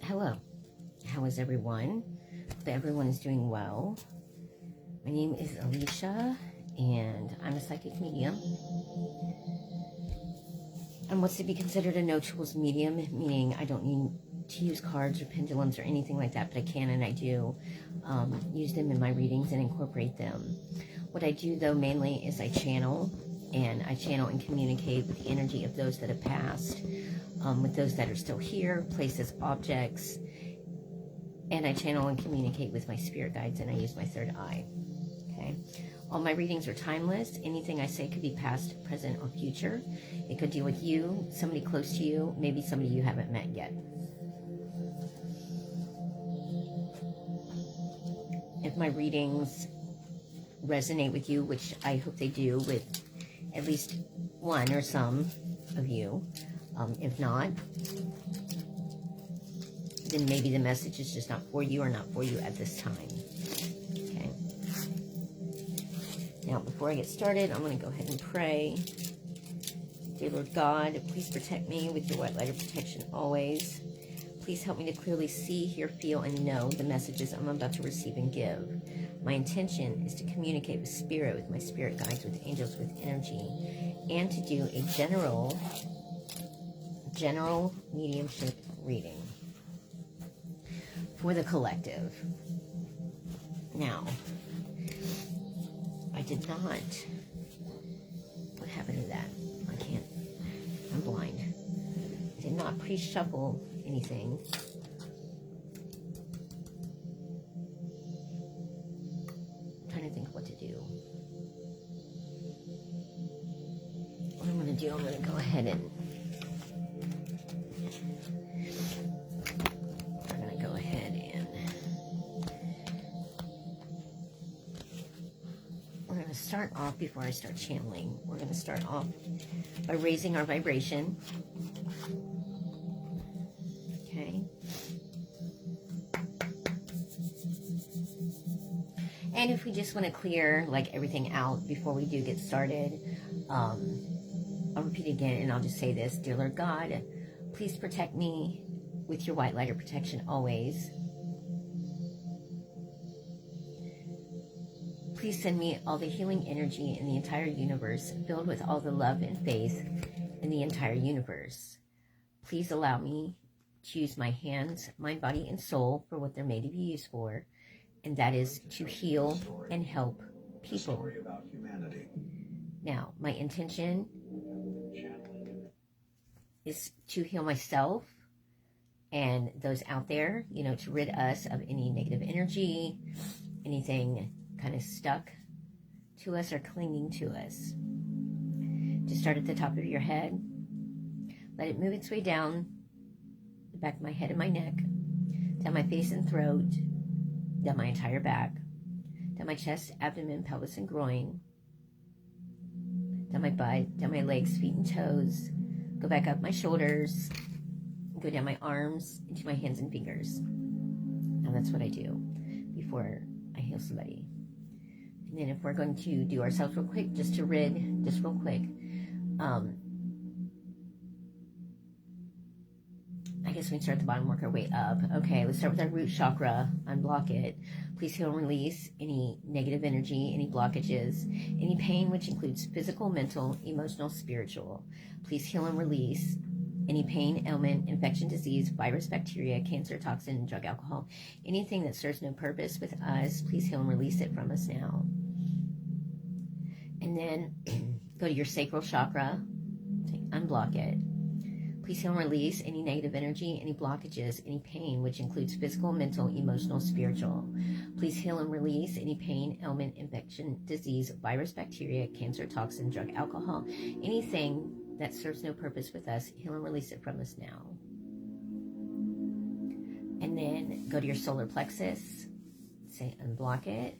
Hello, how is everyone? Hope everyone is doing well. My name is Alicia, and I'm a psychic medium. I'm what's to be considered a no-tools medium, meaning I don't need to use cards or pendulums or anything like that, but I can and I do use them in my readings and incorporate them. What I do, though, mainly is I channel, and communicate with the energy of those that have passed, with those that are still here, places, objects, and I channel and communicate with my spirit guides, and I use my third eye. Okay. All my readings are timeless. Anything I say could be past, present, or future. It could deal with you, somebody close to you, maybe somebody you haven't met yet. If my readings resonate with you, which I hope they do with at least one or some of you, if not, then maybe the message is just not for you or not for you at this time. Okay. Now, before I get started, I'm going to go ahead and pray. Dear Lord God, please protect me with your white light of protection always. Please help me to clearly see, hear, feel, and know the messages I'm about to receive and give. My intention is to communicate with spirit, with my spirit guides, with angels, with energy, and to do a general mediumship reading for the collective. Now, I did not... What happened to that? I can't... I'm blind. I did not pre-shuffle anything. I'm trying to think what to do. What I'm going to do, I'm going to go ahead and... start off, before I start channeling, we're going to start off by raising our vibration. Okay. And if we just want to clear like everything out before we do get started, I'll repeat again, and I'll just say this. Dear Lord God, please protect me with your white light of protection always. Please send me all the healing energy in the entire universe, filled with all the love and faith in the entire universe. Please allow me to use my hands, mind, body, and soul for what they're made to be used for, and that is to heal and help people. Now, my intention is to heal myself and those out there, to rid us of any negative energy, anything kind of stuck to us or clinging to us. Just start at the top of your head. Let it move its way down the back of my head and my neck, down my face and throat, down my entire back, down my chest, abdomen, pelvis, and groin, down my butt, down my legs, feet, and toes, go back up my shoulders, go down my arms, into my hands and fingers. Now that's what I do before I heal somebody. And then if we're going to do ourselves real quick, just real quick, I guess we can start at the bottom, work our way up. Okay, let's start with our root chakra, unblock it. Please heal and release any negative energy, any blockages, any pain, which includes physical, mental, emotional, spiritual. Please heal and release any pain, ailment, infection, disease, virus, bacteria, cancer, toxin, drug, alcohol, anything that serves no purpose with us. Please heal and release it from us now. And then go to your sacral chakra, unblock it. Please heal and release any negative energy, any blockages, any pain, which includes physical, mental, emotional, spiritual. Please heal and release any pain, ailment, infection, disease, virus, bacteria, cancer, toxin, drug, alcohol, anything that serves no purpose with us. Heal and release it from us now. And then go to your solar plexus, say unblock it.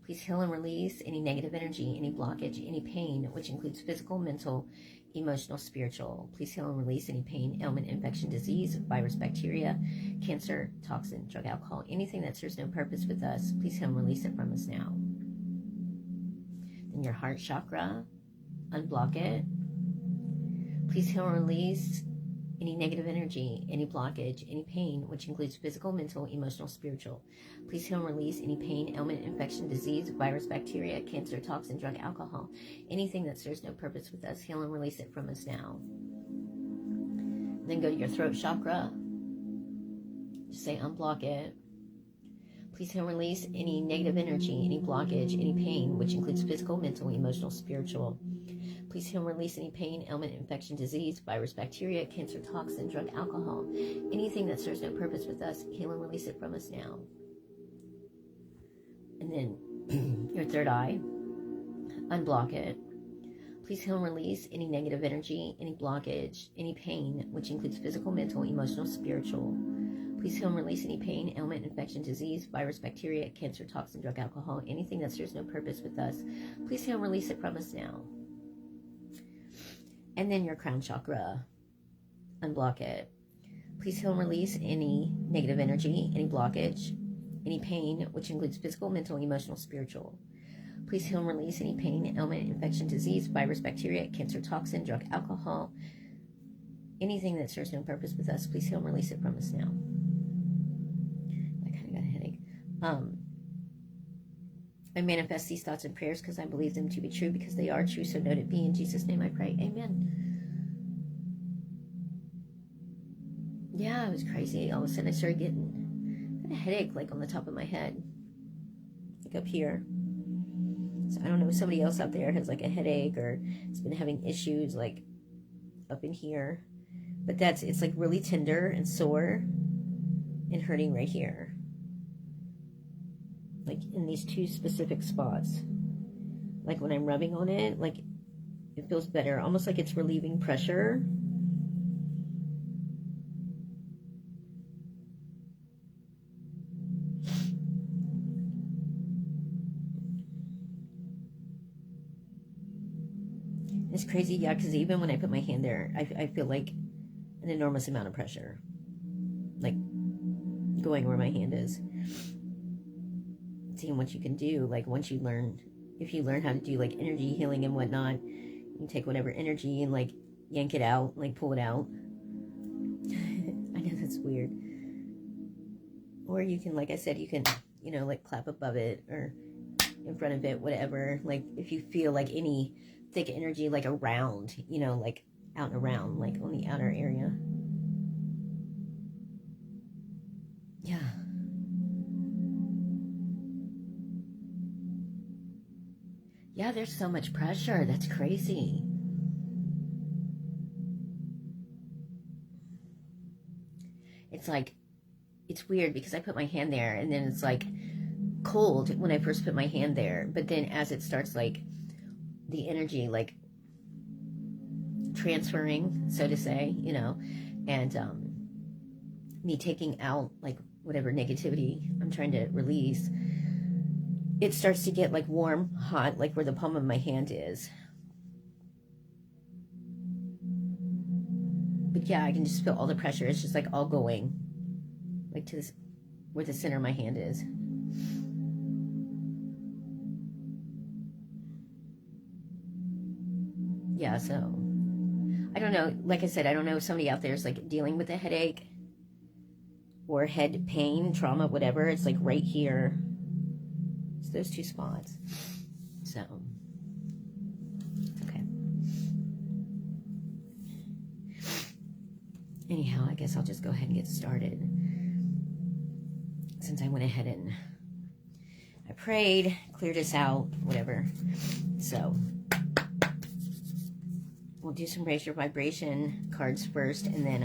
Please heal and release any negative energy, any blockage, any pain, which includes physical, mental, emotional, spiritual. Please heal and release any pain, ailment, infection, disease, virus, bacteria, cancer, toxin, drug, alcohol, anything that serves no purpose with us. Please heal and release it from us now. Then your heart chakra, unblock it. Please heal and release any negative energy, any blockage, any pain, which includes physical, mental, emotional, spiritual. Please heal and release any pain, ailment, infection, disease, virus, bacteria, cancer, toxin, drug, alcohol, anything that serves no purpose with us. Heal and release it from us now. Then go to your throat chakra. Just say unblock it. Please heal and release any negative energy, any blockage, any pain, which includes physical, mental, emotional, spiritual. Please heal and release any pain, ailment, infection, disease, virus, bacteria, cancer, toxin, drug, alcohol, anything that serves no purpose with us. Heal and release it from us now. And then your third eye, unblock it. Please heal and release any negative energy, any blockage, any pain, which includes physical, mental, emotional, spiritual. Please heal and release any pain, ailment, infection, disease, virus, bacteria, cancer, toxin, drug, alcohol, anything that serves no purpose with us. Please heal and release it from us now. And then your crown chakra, unblock it. Please heal and release any negative energy, any blockage, any pain, which includes physical, mental, emotional, spiritual. Please heal and release any pain, ailment, infection, disease, virus, bacteria, cancer, toxin, drug, alcohol, anything that serves no purpose with us. Please heal and release it from us now. I kind of got a headache. I manifest these thoughts and prayers because I believe them to be true, because they are true. So note it be. In Jesus' name I pray. Amen. Yeah, it was crazy. All of a sudden I started getting a headache, like on the top of my head, like up here. So I don't know if somebody else out there has like a headache or has been having issues like up in here. But it's like really tender and sore and hurting right here. Like in these two specific spots. Like when I'm rubbing on it, like it feels better. Almost like it's relieving pressure. It's crazy, yeah, because even when I put my hand there, I feel like an enormous amount of pressure. Like going where my hand is. Seeing what you can do, like once you learn, if you learn how to do like energy healing and whatnot, you can take whatever energy and like yank it out, like pull it out. I know that's weird. Or you can, like I said, you can, you know, like clap above it or in front of it, whatever. Like if you feel like any thick energy like around, you know, like out and around, like on the outer area. Yeah. Yeah, there's so much pressure. That's crazy. It's like, it's weird because I put my hand there and then it's like cold when I first put my hand there. But then as it starts like the energy like transferring, so to say, you know, and me taking out like whatever negativity I'm trying to release, it starts to get like warm, hot, like where the palm of my hand is. But yeah, I can just feel all the pressure. It's just like all going like to this, where the center of my hand is. Yeah, so I don't know. Like I said, I don't know if somebody out there is like dealing with a headache or head pain, trauma, whatever. It's like right here. It's those two spots. So, okay. Anyhow, I guess I'll just go ahead and get started. Since I went ahead and I prayed, cleared us out, whatever. So, we'll do some raise your vibration cards first, and then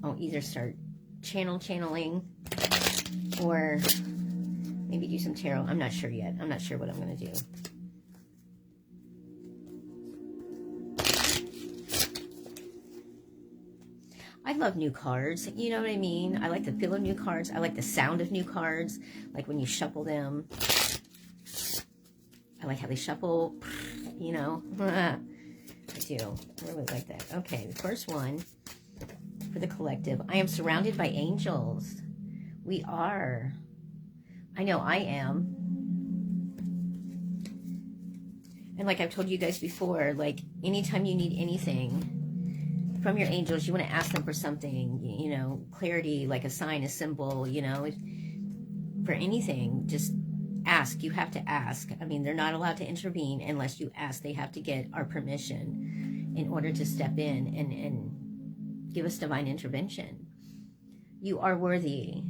I'll either start channeling or maybe do some tarot. I'm not sure yet. I'm not sure what I'm going to do. I love new cards. You know what I mean? I like the feel of new cards. I like the sound of new cards. Like when you shuffle them. I like how they shuffle. You know? I do. I really like that. Okay, the first one for the collective. I am surrounded by angels. We are. I know I am. And like I've told you guys before, like anytime you need anything, from your angels, you want to ask them for something, you know, clarity, like a sign, a symbol, you know, for anything, just ask. You have to ask. I mean, they're not allowed to intervene unless you ask. They have to get our permission in order to step in and give us divine intervention. You are worthy.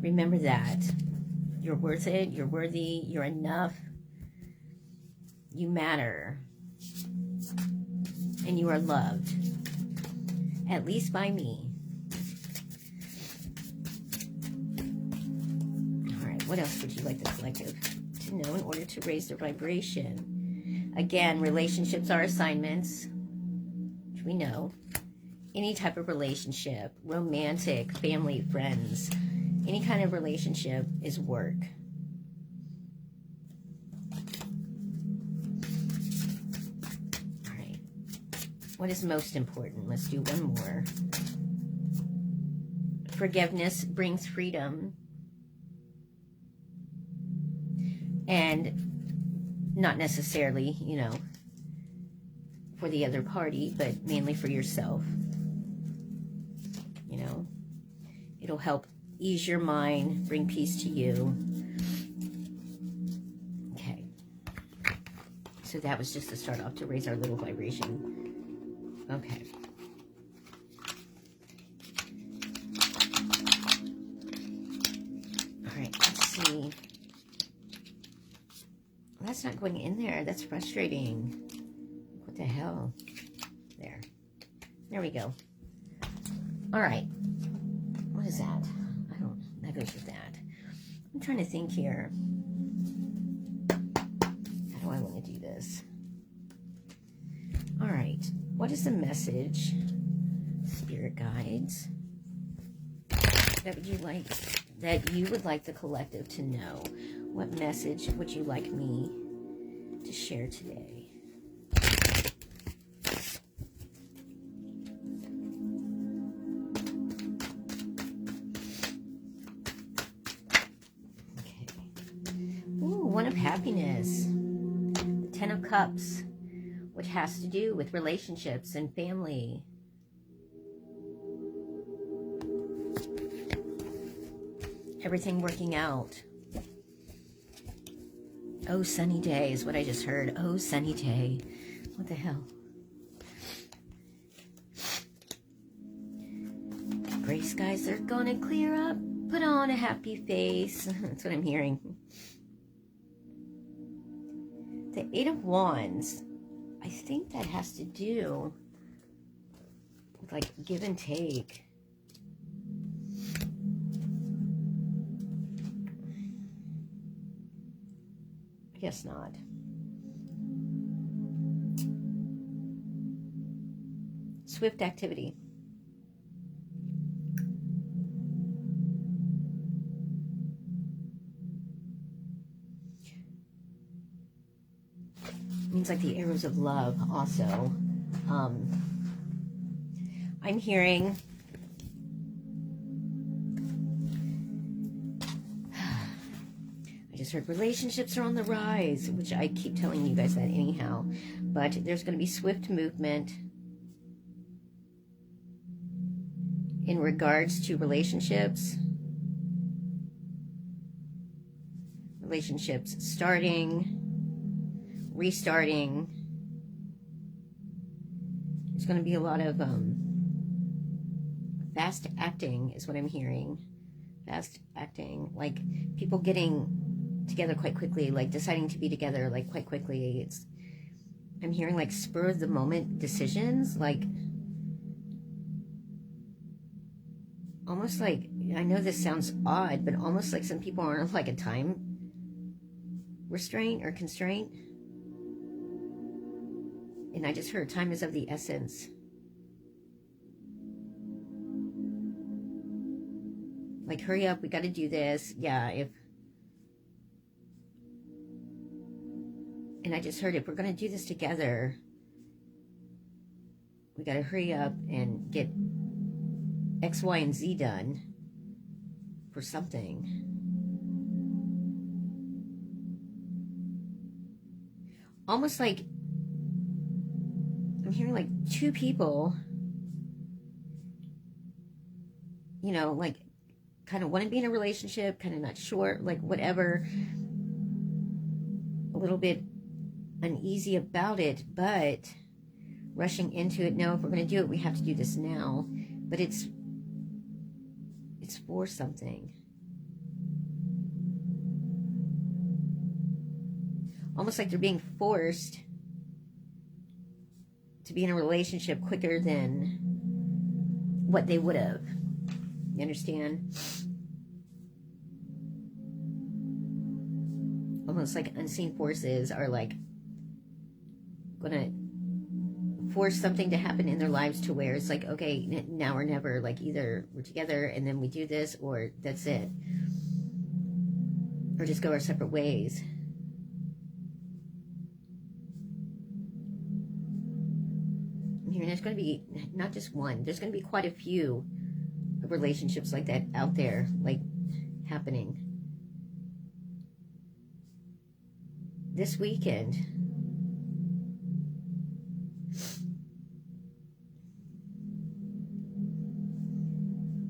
Remember that. You're worth it. You're worthy. You're enough. You matter. And you are loved. At least by me. All right, what else would you like the collective to know in order to raise their vibration? Again, relationships are assignments, which we know. Any type of relationship, romantic, family, friends, any kind of relationship is work. All right. What is most important? Let's do one more. Forgiveness brings freedom. And not necessarily, you know, for the other party, but mainly for yourself. You know, it'll help ease your mind, bring peace to you. Okay. So that was just to start off to raise our little vibration. Okay. All right, let's see. That's not going in there. That's frustrating. What the hell? There. There we go. All right. What is that? That goes with that. I'm trying to think here. How do I want to do this? All right. What is the message, spirit guides, that you would like the collective to know? What message would you like me to share today? Okay. Ooh, one of happiness. The Ten of Cups, which has to do with relationships and family. Everything working out. Oh, sunny day is what I just heard. Oh, sunny day. What the hell? Gray skies are gonna clear up. Put on a happy face. That's what I'm hearing. The Eight of Wands. I think that has to do with like give and take. I guess not. Swift activity. Means like the arrows of love also. I'm hearing I just heard relationships are on the rise, which I keep telling you guys that anyhow. But there's going to be swift movement in regards to relationships. Relationships starting, restarting. There's going to be a lot of fast acting is what I'm hearing. Fast acting, like people getting together quite quickly, like deciding to be together like quite quickly. I'm hearing like spur of the moment decisions, like almost like, I know this sounds odd, but almost like some people are on like a time restraint or constraint. And I just heard time is of the essence. Like, hurry up, we got to do this. Yeah, and I just heard if we're going to do this together, we got to hurry up and get X, Y, and Z done for something. Almost like I'm hearing like two people, you know, like kind of want to be in a relationship, kind of not sure, like whatever, a little bit uneasy about it, but rushing into it. No, if we're going to do it, we have to do this now. But it's for something. Almost like they're being forced to be in a relationship quicker than what they would have. You understand? Almost like unseen forces are like gonna force something to happen in their lives to where it's like, okay, now or never. Like either we're together and then we do this, or that's it, or just go our separate ways. And there's going to be not just one, there's going to be quite a few relationships like that out there, like happening this weekend.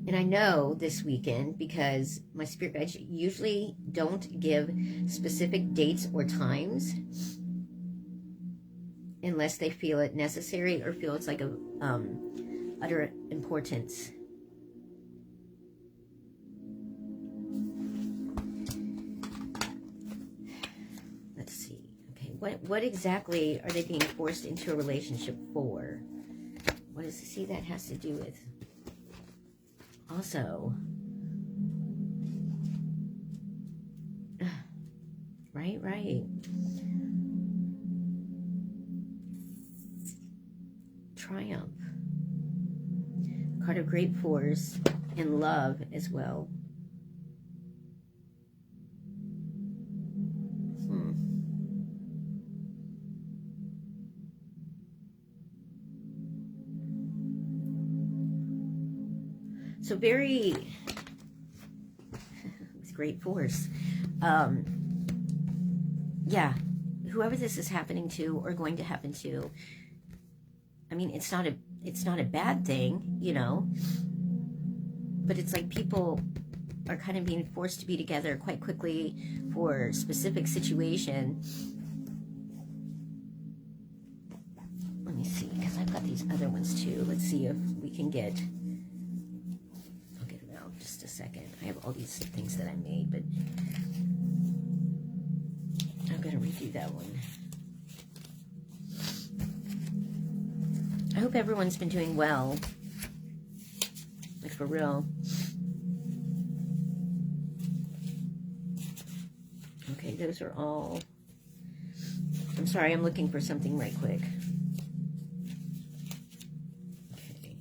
And I know this weekend because my spirit guides usually don't give specific dates or times unless they feel it necessary or feel it's like a utter importance. Let's see. Okay, what exactly are they being forced into a relationship for? What does see that has to do with? Also, right. Triumph. Card of great force and love as well. So very, with great force. Yeah, whoever this is happening to or going to happen to, I mean, it's not a bad thing, you know, but it's like people are kind of being forced to be together quite quickly for a specific situation. Let me see, because I've got these other ones too. Let's see if we can get, I'll get them out just a second. I have all these things that I made, but I'm going to redo that one. I hope everyone's been doing well. Like for real. Okay, those are all. I'm sorry, I'm looking for something right quick. Okay.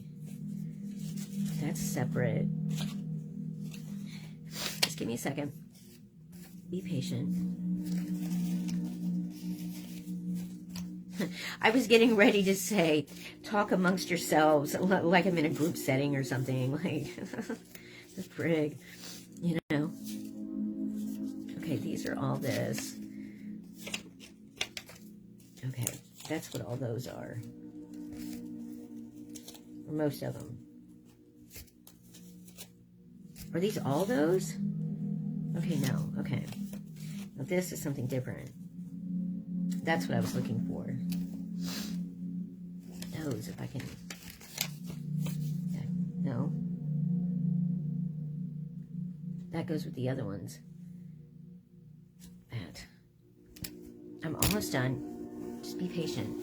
That's separate. Just give me a second. Be patient. I was getting ready to say, talk amongst yourselves, like I'm in a group setting or something, like, the frig, you know. Okay, these are all this. Okay, that's what all those are. Or most of them. Are these all those? Okay, no, okay. Now this is something different. That's what I was looking for. Those, if I can. No. That goes with the other ones. That. I'm almost done. Just be patient.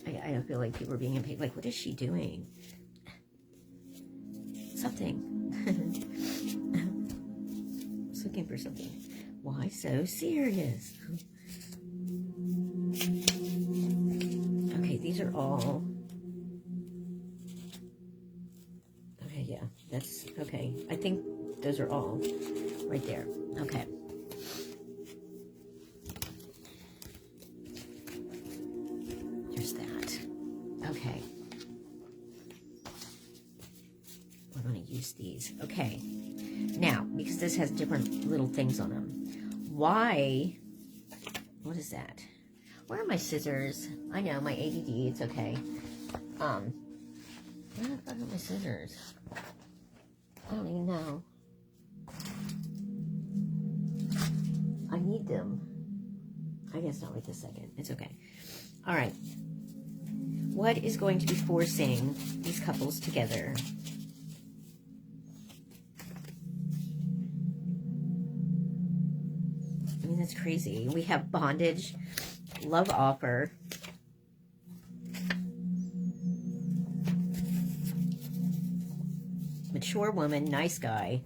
I feel like people are being impatient. Like, what is she doing? Something. I was looking for something. Why so serious? Okay, these are all. Okay, yeah, that's okay. I think those are all right there. Okay. There's that. Okay. We're going to use these. Okay. Now, because this has different little things on them. Why? What is that? Where are my scissors? I know, my ADD, it's okay. Where the fuck are my scissors? I don't even know. I need them. I guess not right this second. It's okay. All right. What is going to be forcing these couples together? I mean, that's crazy. We have bondage, love offer, mature woman, nice guy.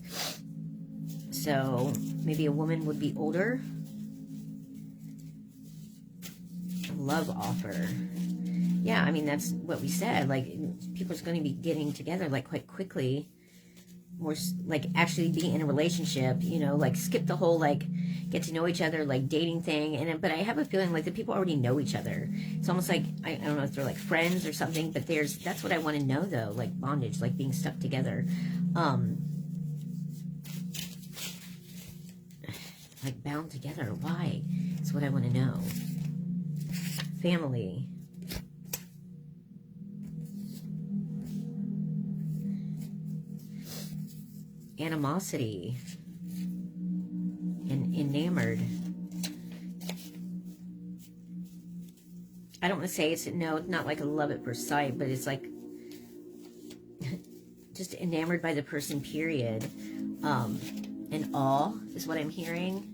So maybe a woman would be older. Love offer. Yeah, I mean, that's what we said. Like, people are going to be getting together, like, quite quickly. More, like, actually be in a relationship, you know, like, skip the whole, like, get to know each other, like, dating thing. And but I have a feeling, like, the people already know each other. It's almost like, I don't know if they're, like, friends or something, but that's what I want to know, though. Like, bondage, like, being stuck together. Like, bound together. Why? That's what I want to know. Family. Animosity. And enamored. I don't want to say it's, no, it's not like a love at first sight, but it's like just enamored by the person, period. And awe is what I'm hearing.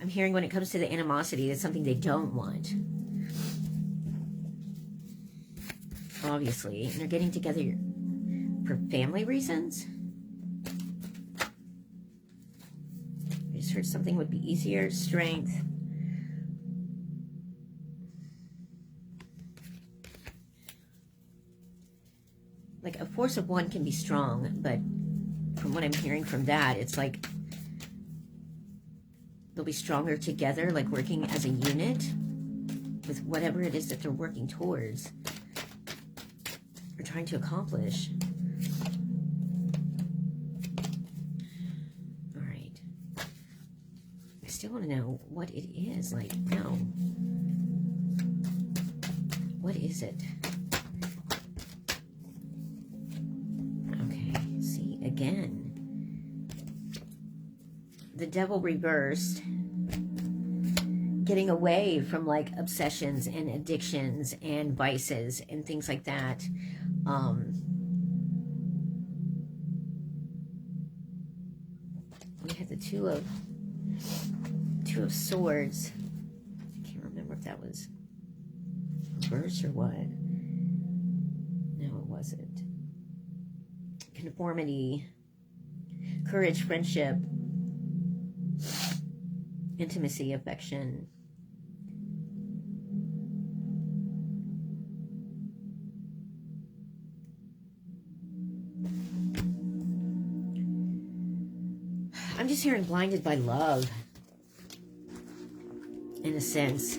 I'm hearing when it comes to the animosity, it's something they don't want. Obviously. And they're getting together for family reasons. I just heard something would be easier. Strength. Like, a force of one can be strong, but from what I'm hearing from that, it's like they'll be stronger together, like working as a unit with whatever it is that they're working towards or trying to accomplish. All right. I still want to know what it is. Like, no. What is it? Okay. See, again. The Devil reversed, getting away from like obsessions and addictions and vices and things like that. We had the two of Swords. I can't remember if that was reverse or what. No, it wasn't. Conformity, courage, friendship, intimacy, affection. I'm just hearing blinded by love, in a sense.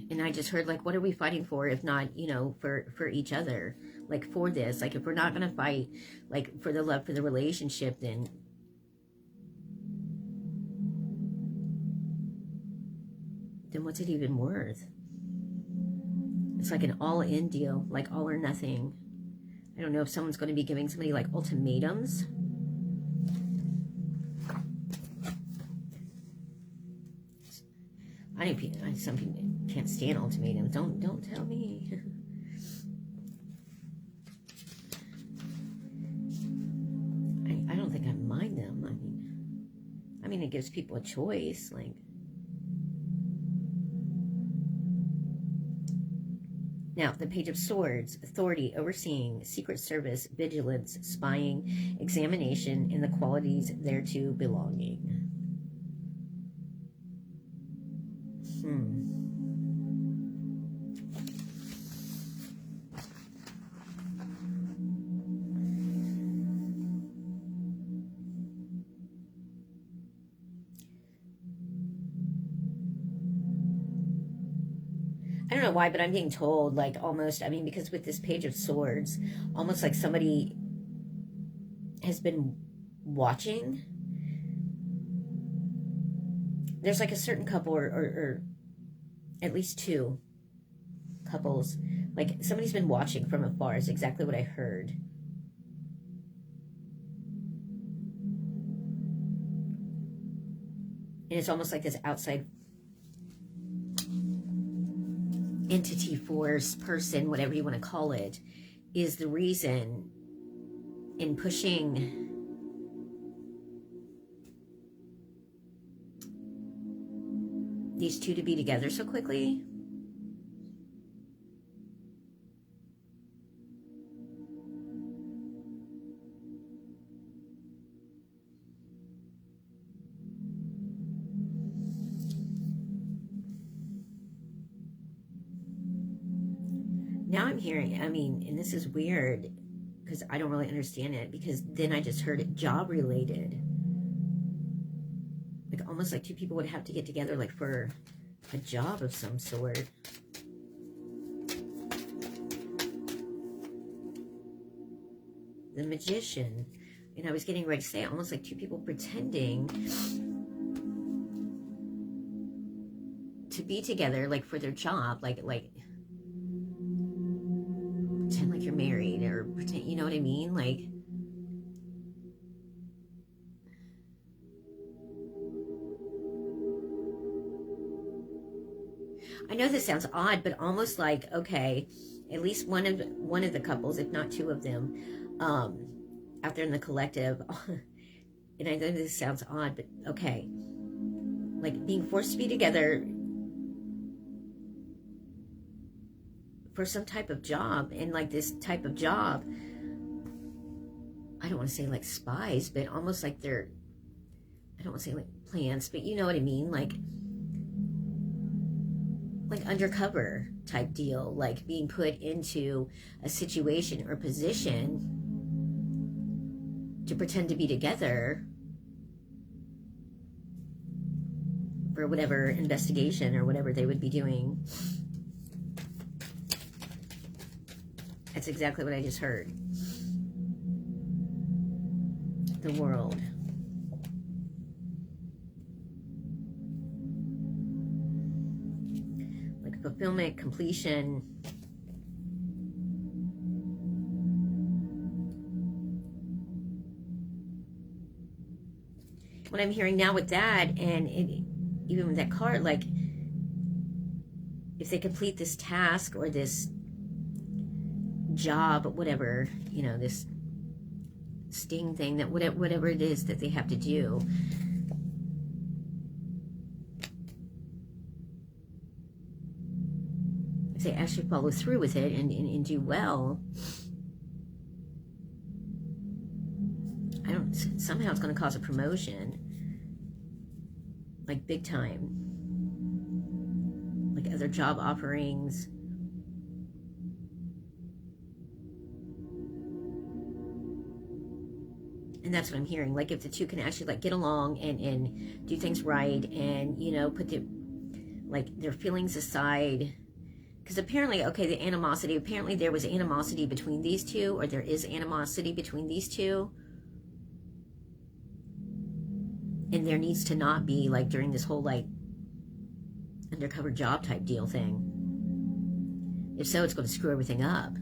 And I just heard, like, what are we fighting for if not, you know, for each other? Like, for this. Like, if we're not going to fight, like, for the love for the relationship, then what's it even worth? It's like an all-in deal, like all or nothing. I don't know if someone's going to be giving somebody, like, ultimatums. Some people can't stand ultimatums. Don't tell me. I don't think I mind them. I mean, it gives people a choice. Like, now, the Page of Swords, authority, overseeing, secret service, vigilance, spying, examination, and the qualities thereto belonging. I don't know why, but I'm being told, like, almost, I mean, because with this Page of Swords, almost like somebody has been watching. There's like a certain couple, or at least two couples, like somebody's been watching from afar is exactly what I heard. And it's almost like this outside entity, force, person, whatever you want to call it, is the reason in pushing these two to be together so quickly. Now I'm hearing, I mean, and this is weird because I don't really understand it, because then I just heard it job related. Like almost like two people would have to get together like for a job of some sort. The Magician. And I was getting ready to say almost like two people pretending to be together like for their job, like pretend like you're married, or pretend, you know what I mean? Like, I know this sounds odd, but almost like, okay, at least one of the couples, if not two of them, out there in the collective, and I know this sounds odd, but okay, like being forced to be together for some type of job, and like this type of job, I don't want to say like spies, but almost like they're, I don't want to say like plants, but you know what I mean, like undercover type deal, like being put into a situation or position to pretend to be together for whatever investigation or whatever they would be doing. That's exactly what I just heard. The World. Like fulfillment, completion. What I'm hearing now with that, and even with that card, like if they complete this task or this job, whatever, you know, this sting thing, that whatever it is that they have to do, if they actually follow through with it and do well, somehow it's going to cause a promotion, like big time, like other job offerings. And that's what I'm hearing. Like if the two can actually like get along and do things right, and, you know, put their feelings aside. Because apparently, okay, the animosity, apparently there was animosity between these two, or there is animosity between these two. And there needs to not be, like, during this whole, like, undercover job type deal thing. If so, it's going to screw everything up.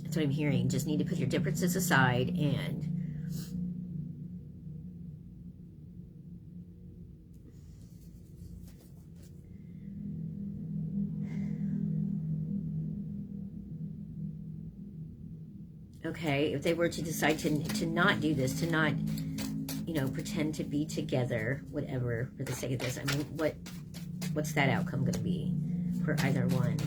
That's what I'm hearing. Just need to put your differences aside and okay, if they were to decide to not do this, to not, you know, pretend to be together, whatever, for the sake of this, I mean, what's that outcome going to be for either one?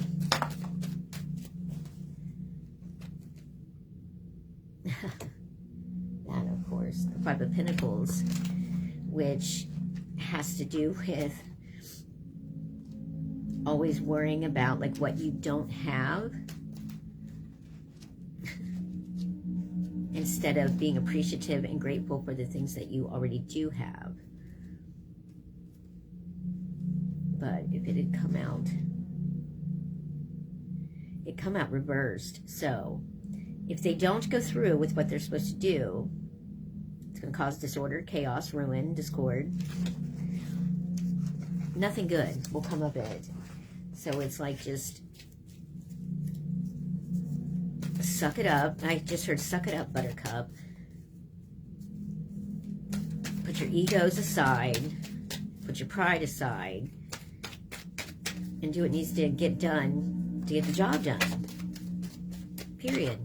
That, of course, the Five of Pentacles, which has to do with always worrying about, like, what you don't have, instead of being appreciative and grateful for the things that you already do have. but if it had come out, it come out reversed. So if they don't go through with what they're supposed to do, it's going to cause disorder, chaos, ruin, discord. Nothing good will come of it. So it's like, just suck it up. I just heard suck it up, Buttercup. Put your egos aside. Put your pride aside. And do what needs to get done to get the job done. Period.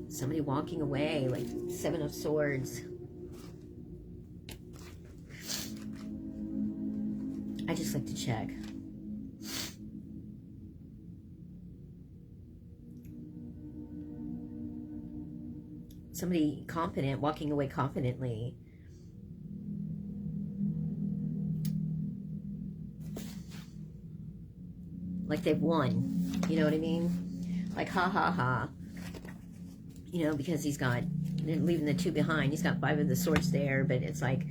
Somebody walking away, like Seven of Swords. I just like to check. Somebody confident, walking away confidently. Like they've won. You know what I mean? Like, ha ha ha. You know, because he's got, they're leaving the 2 behind. He's got 5 of the swords there, but it's like,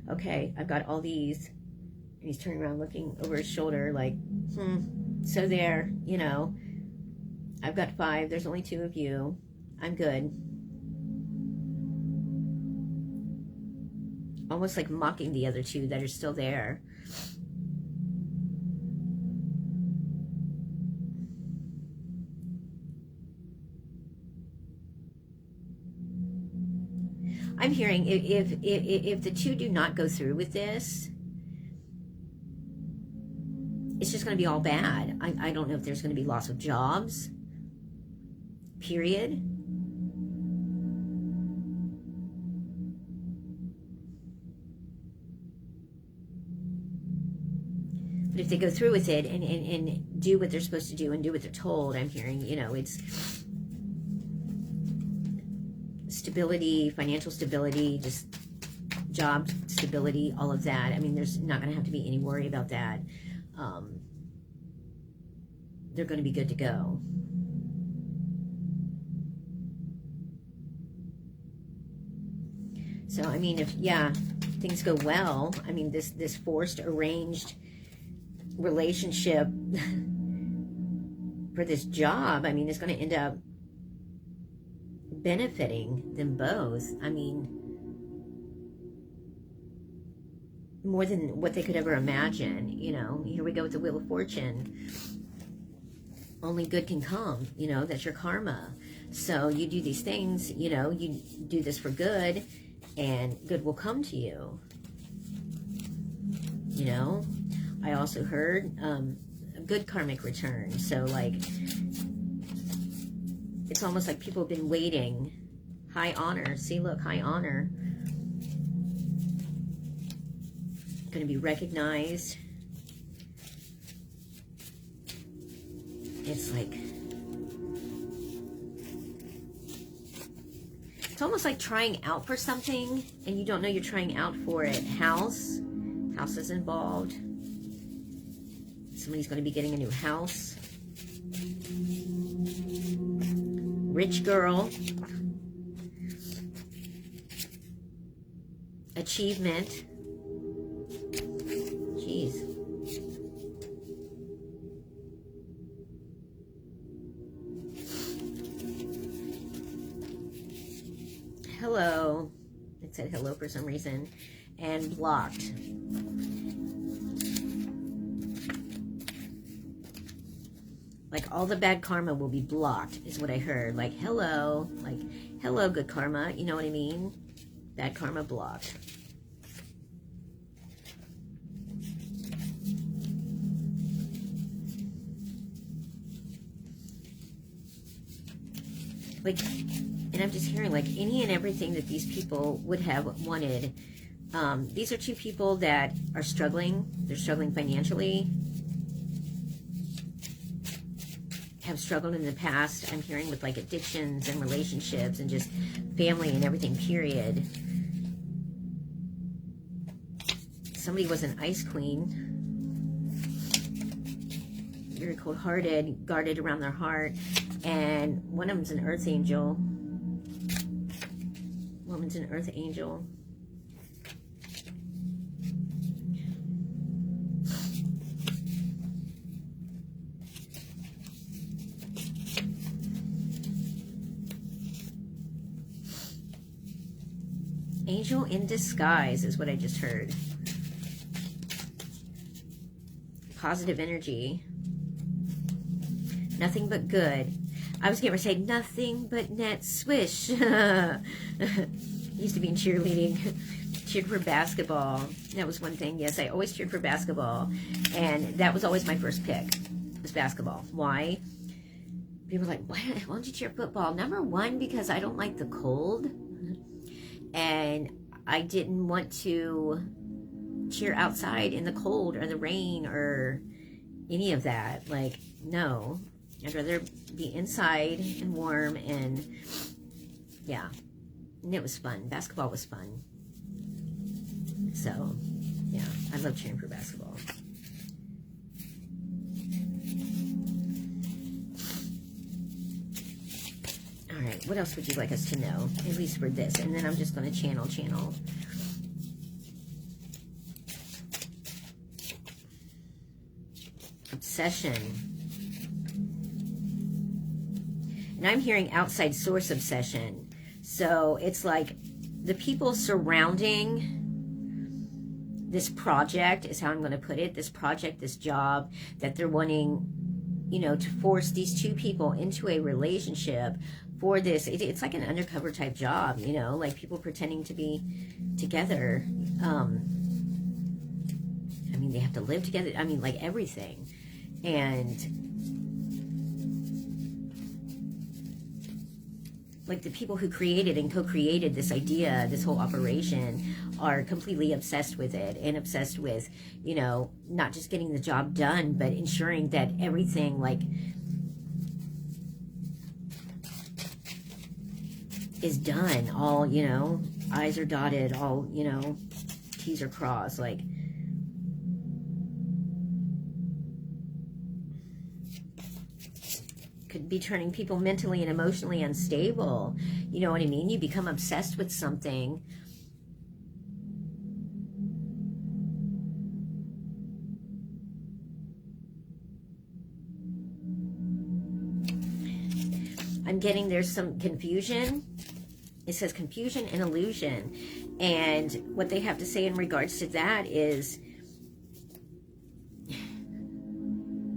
okay, I've got all these. And he's turning around looking over his shoulder like, so there, you know, I've got 5. There's only 2 of you. I'm good. Almost like mocking the other 2 that are still there. I'm hearing if the 2 do not go through with this, it's just going to be all bad. I don't know if there's going to be loss of jobs. Period. But if they go through with it and do what they're supposed to do and do what they're told, I'm hearing, you know, it's stability, financial stability, just job stability, all of that. I mean, there's not going to have to be any worry about that. They're going to be good to go. So, I mean, if, yeah, things go well, I mean, this forced, arranged relationship for this job, I mean, is going to end up benefiting them both. I mean, more than what they could ever imagine. You know, here we go with the Wheel of Fortune. Only good can come, you know, that's your karma. So you do these things, you know, you do this for good, and good will come to you. You know, I also heard a good karmic return. So like, it's almost like people have been waiting. High honor. See, look, high honor. Going to be recognized. It's like, it's almost like trying out for something and you don't know you're trying out for it. House is involved. Somebody's going to be getting a new house. Rich girl. Achievement. Jeez. Hello. It said hello for some reason. And blocked. Like all the bad karma will be blocked, is what I heard. Like hello, good karma. You know what I mean? Bad karma blocked. Like, and I'm just hearing like any and everything that these people would have wanted. These are 2 people that are struggling. They're struggling financially. Have struggled in the past. I'm hearing with like addictions and relationships and just family and everything, period. Somebody was an ice queen. Very cold-hearted, guarded around their heart. And one of them's an earth angel. Woman's an earth angel. Angel in disguise is what I just heard. Positive energy. Nothing but good. I was going to say nothing but net swish. Used to be in cheerleading. Cheered for basketball. That was one thing. Yes, I always cheered for basketball. And that was always my first pick. Was basketball. Why? People were like, why don't you cheer football? Number one, because I don't like the cold. And I didn't want to cheer outside in the cold or the rain or any of that. Like, no. I'd rather be inside and warm, and yeah. And it was fun. Basketball was fun. So, yeah. I love cheering for basketball. All right, what else would you like us to know? At least for this. And then I'm just going to channel. Obsession. And I'm hearing outside source obsession. So it's like the people surrounding this project is how I'm going to put it. This project, this job that they're wanting, you know, to force these two people into a relationship for this. It's like an undercover type job, you know, like people pretending to be together. I mean, they have to live together. I mean, like everything. And like the people who created and co-created this idea, this whole operation, are completely obsessed with it and obsessed with, you know, not just getting the job done, but ensuring that everything, like, is done. All, you know, I's are dotted, all, you know, T's are crossed, like, could be turning people mentally and emotionally unstable. You know what I mean? You become obsessed with something. I'm getting there's some confusion. It says confusion and illusion. And what they have to say in regards to that is,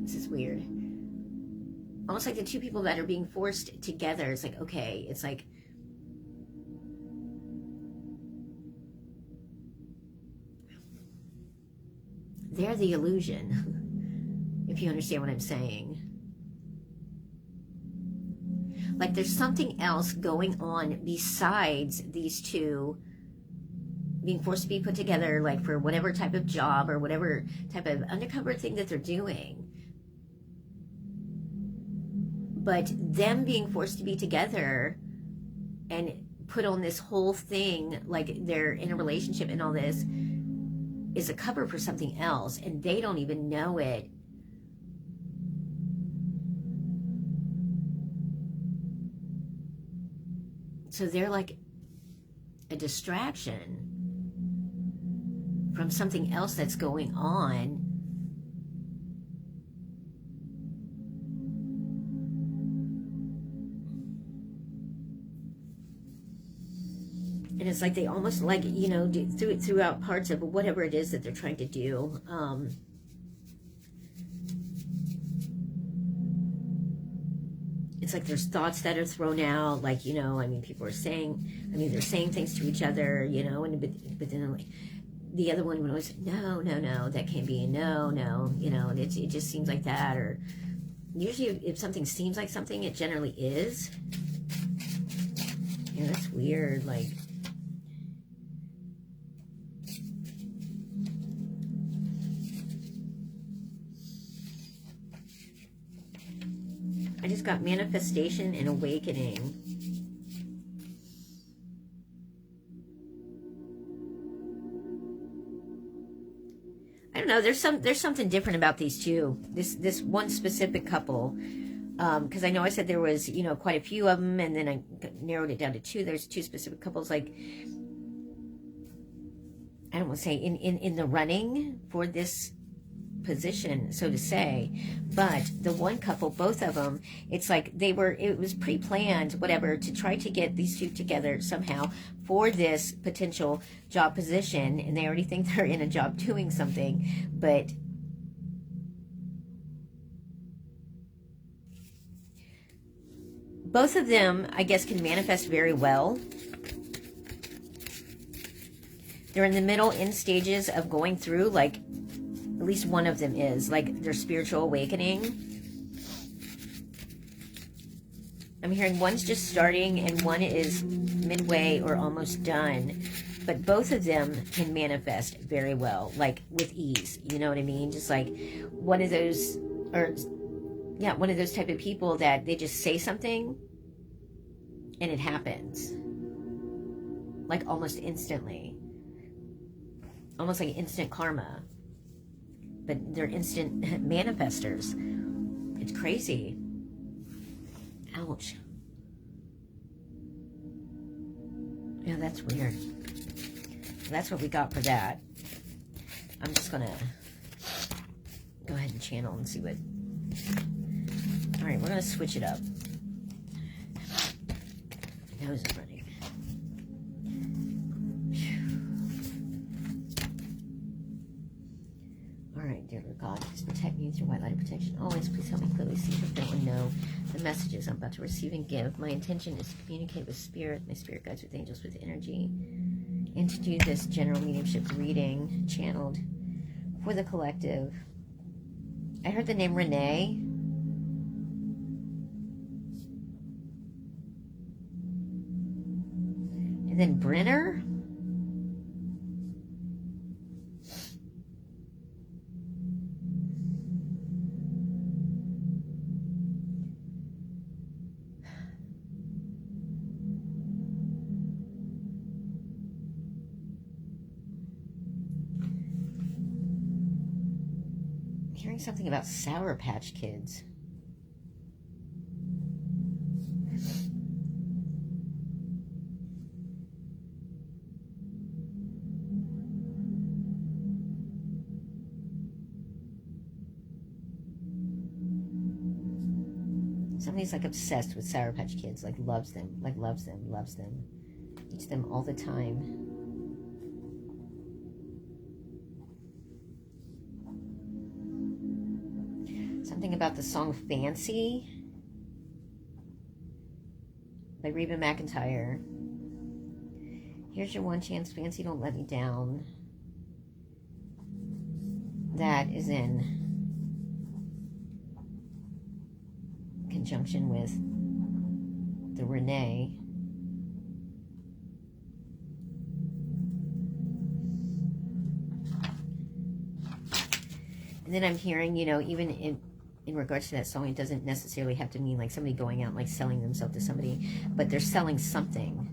this is weird. Almost like the two people that are being forced together. It's like, okay, it's like, they're the illusion, if you understand what I'm saying. Like there's something else going on besides these two being forced to be put together, like for whatever type of job or whatever type of undercover thing that they're doing. But them being forced to be together and put on this whole thing, like they're in a relationship and all this, is a cover for something else, and they don't even know it. So they're like a distraction from something else that's going on. And it's like they almost like, you know, do throughout parts of whatever it is that they're trying to do. It's like there's thoughts that are thrown out, like, you know, I mean, people are saying, I mean, they're saying things to each other, you know, and but then like, the other one would always say, no, that can't be, no, you know, and it just seems like that. Or usually if something seems like something, it generally is. Yeah, that's weird, like. I just got manifestation and awakening. I don't know. There's something different about these two. This one specific couple, because I know I said there was, you know, quite a few of them, and then I narrowed it down to two. There's two specific couples. Like, I don't want to say in the running for this position, so to say. But the one couple, both of them, it's like it was pre-planned, whatever, to try to get these two together somehow for this potential job position, and they already think they're in a job doing something. But both of them, I guess, can manifest very well. They're in the middle end stages of going through, like, at least one of them is, like, their spiritual awakening. I'm hearing one's just starting and one is midway or almost done. But both of them can manifest very well, like, with ease. You know what I mean? Just like one of those, or yeah, one of those type of people that they just say something and it happens. Like almost instantly. Almost like instant karma. But they're instant manifestors. It's crazy. Ouch. Yeah, that's weird. That's what we got for that. I'm just gonna go ahead and channel and see what. All right, we're gonna switch it up. My nose is running. All right, dear Lord God, please protect me with your white light of protection. Always, please help me clearly see, fulfill, and know the messages I'm about to receive and give. My intention is to communicate with spirit, my spirit guides with angels, with energy, and to do this general mediumship reading channeled for the collective. I heard the name Renee. And then Brenner. Hearing something about Sour Patch Kids. Somebody's like obsessed with Sour Patch Kids, like loves them, loves them, eats them all the time. Something about the song Fancy by Reba McEntire. Here's your one chance, Fancy, don't let me down. That is in conjunction with the Renee. And then I'm hearing, you know, even in regards to that song, it doesn't necessarily have to mean like somebody going out and like selling themselves to somebody, but they're selling something,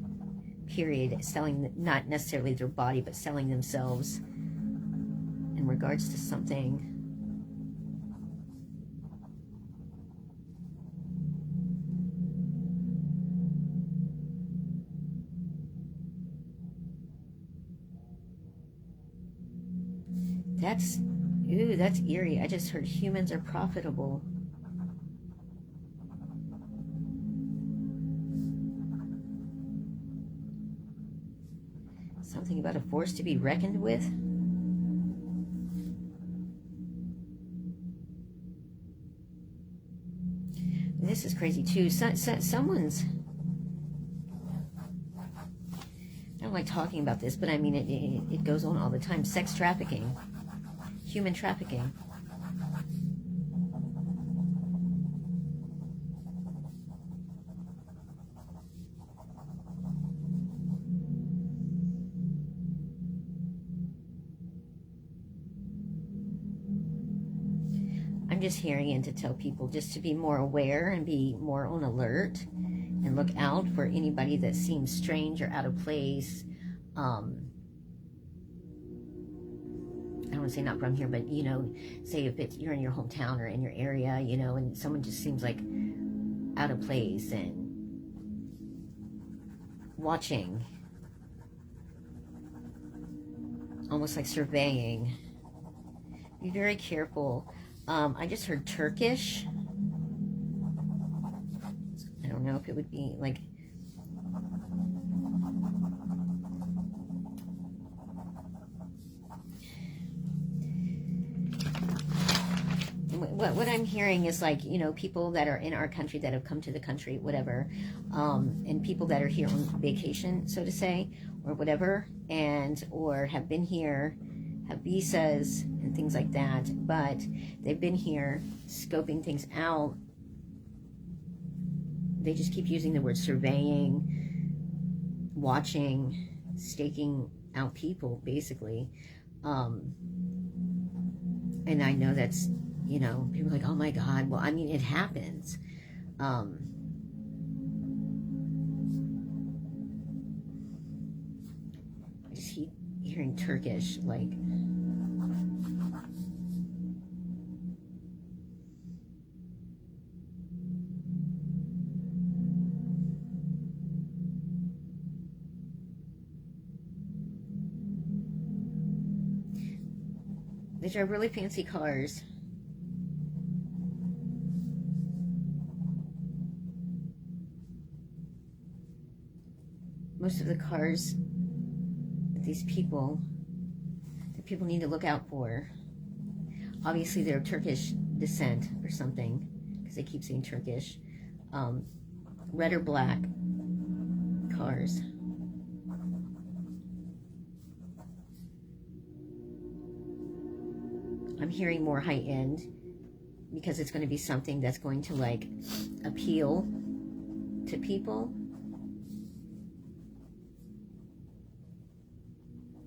period. Selling not necessarily their body, but selling themselves in regards to something. That's eerie. I just heard humans are profitable. Something about a force to be reckoned with. This is crazy too. Someone's, I don't like talking about this, but I mean it goes on all the time. Sex trafficking. Human trafficking. I'm just hearing in to tell people just to be more aware and be more on alert and look out for anybody that seems strange or out of place. I don't want to say not from here, but, you know, say if you're in your hometown or in your area, you know, and someone just seems like out of place, and watching, almost like surveying, Be very careful. I just heard Turkish. I don't know if it would be like... What I'm hearing is like, you know, people that are in our country that have come to the country, whatever, and people that are here on vacation, so to say, or whatever, and or have been here, have visas and things like that, but they've been here scoping things out. They just keep using the word surveying, watching, staking out people, basically. And I know that's, you know, people are like, oh my God. Well, I mean, it happens. I just keep hearing Turkish, like... They drive really fancy cars. Most of the cars that these people need to look out for, obviously they're Turkish descent or something, because they keep saying Turkish. Red or black cars. I'm hearing more high end, because it's going to be something that's going to like appeal to people,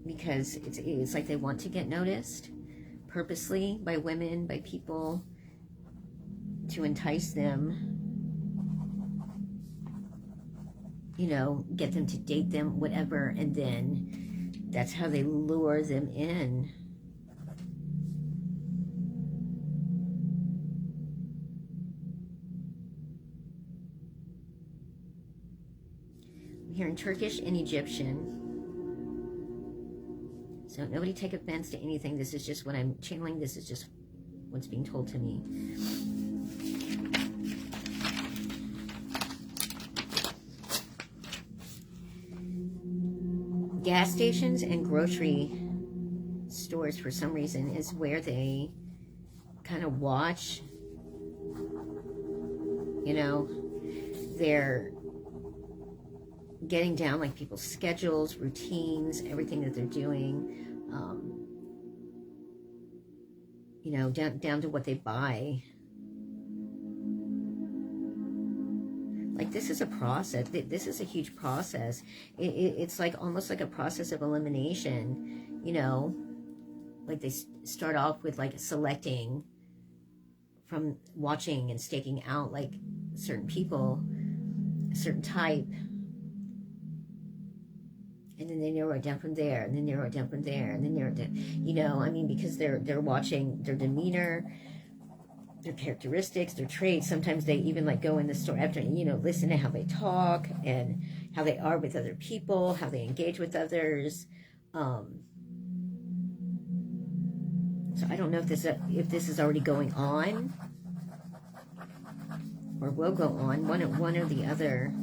because it's like they want to get noticed purposely by women, by people, to entice them, you know, get them to date them, whatever, and then that's how they lure them in. I'm hearing Turkish and Egyptian. So nobody take offense to anything. This is just what I'm channeling. This is just what's being told to me. Gas stations and grocery stores, for some reason, is where they kind of watch. You know, they're getting down like people's schedules, routines, everything that they're doing. You know, down to what they buy. Like, this is a process. This is a huge process. It's like almost like a process of elimination, you know, like they start off with like selecting from watching and staking out like certain people, a certain type, and then they narrow it down from there, and then narrow it down from there, and then narrow it down, you know, I mean, because they're watching their demeanor, their characteristics, their traits. Sometimes they even like go in the store after, you know, listen to how they talk and how they are with other people, how they engage with others. So I don't know if this is already going on or will go on, one or the other.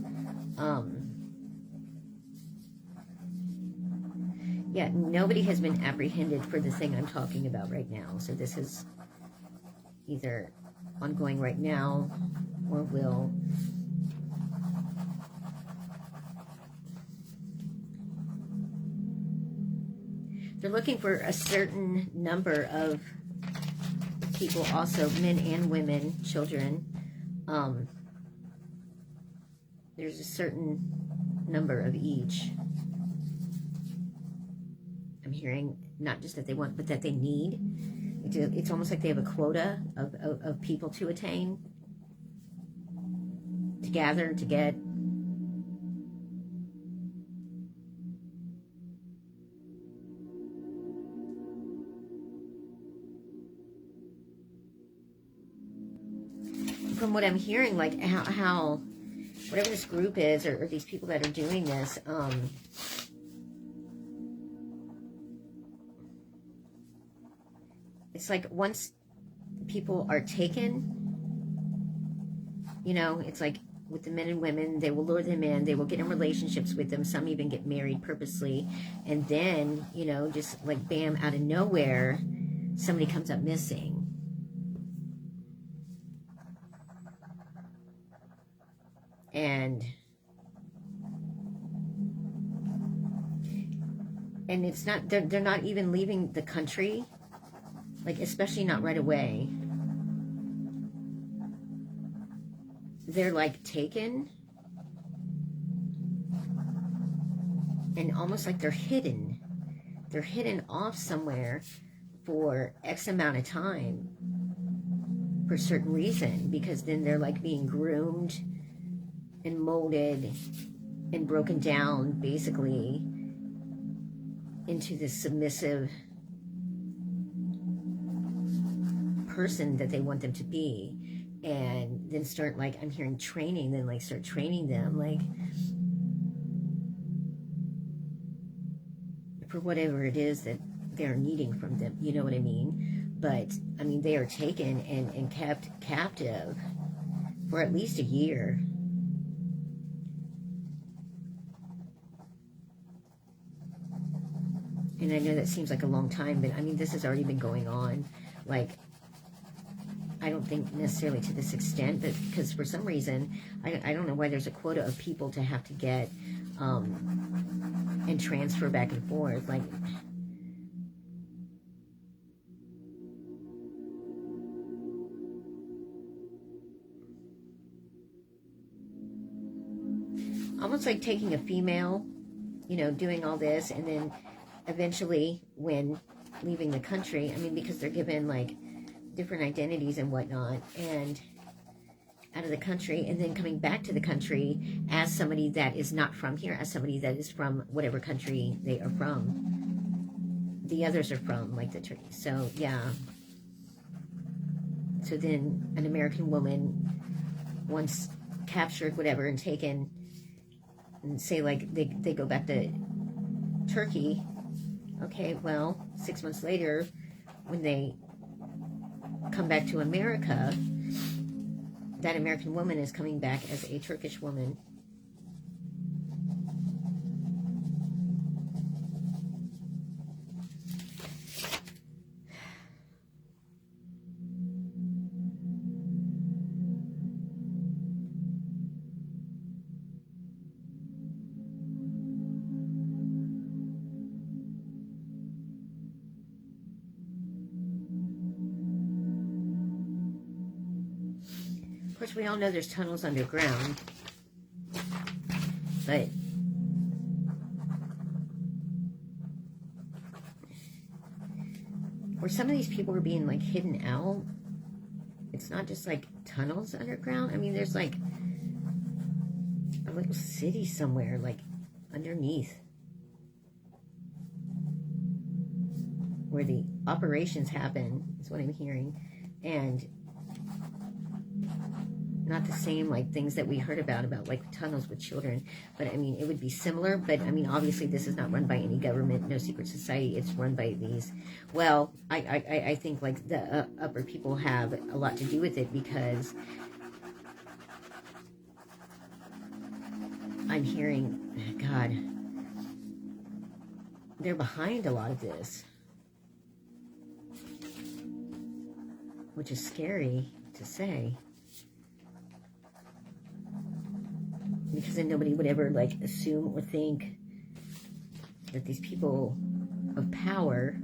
Yeah, nobody has been apprehended for the thing I'm talking about right now. So this is either ongoing right now or will. They're looking for a certain number of people, also men and women, children. There's a certain number of each. I'm hearing not just that they want, but that they need. It's almost like they have a quota of people to attain, to gather, to get. From what I'm hearing, like how whatever this group is, or these people that are doing this, it's like once people are taken, you know, it's like with the men and women, they will lure them in, they will get in relationships with them, some even get married purposely, and then, you know, just like bam, out of nowhere, somebody comes up missing. And it's not, they're not even leaving the country, like especially not right away. They're like taken and almost like they're hidden off somewhere for X amount of time for a certain reason, because then they're like being groomed and molded and broken down basically into this submissive person that they want them to be. And then start, like, I'm hearing training, then like start training them like for whatever it is that they're needing from them, you know what I mean? But I mean, they are taken and kept captive for at least a year. And I know that seems like a long time, but I mean, this has already been going on. Like, I don't think necessarily to this extent, but because for some reason, I don't know why there's a quota of people to have to get and transfer back and forth. Like, almost like taking a female, you know, doing all this, and then eventually when leaving the country, I mean, because they're given like different identities and whatnot, and out of the country, and then coming back to the country as somebody that is not from here, as somebody that is from whatever country they are from, the others are from, like the Turkey. So yeah, so then an American woman, once captured, whatever, and taken, and say like they go back to Turkey. Okay, well, 6 months later, when they come back to America, that American woman is coming back as a Turkish woman. Of course, we all know there's tunnels underground, but where some of these people are being like hidden out, it's not just like tunnels underground. I mean, there's like a little city somewhere, like underneath, where the operations happen, is what I'm hearing. And not the same like things that we heard about like tunnels with children, but I mean, it would be similar. But I mean, obviously this is not run by any government, no secret society. It's run by these, well, I think like the upper people have a lot to do with it, because I'm hearing, God, they're behind a lot of this, which is scary to say. Because then nobody would ever like assume or think that these people of power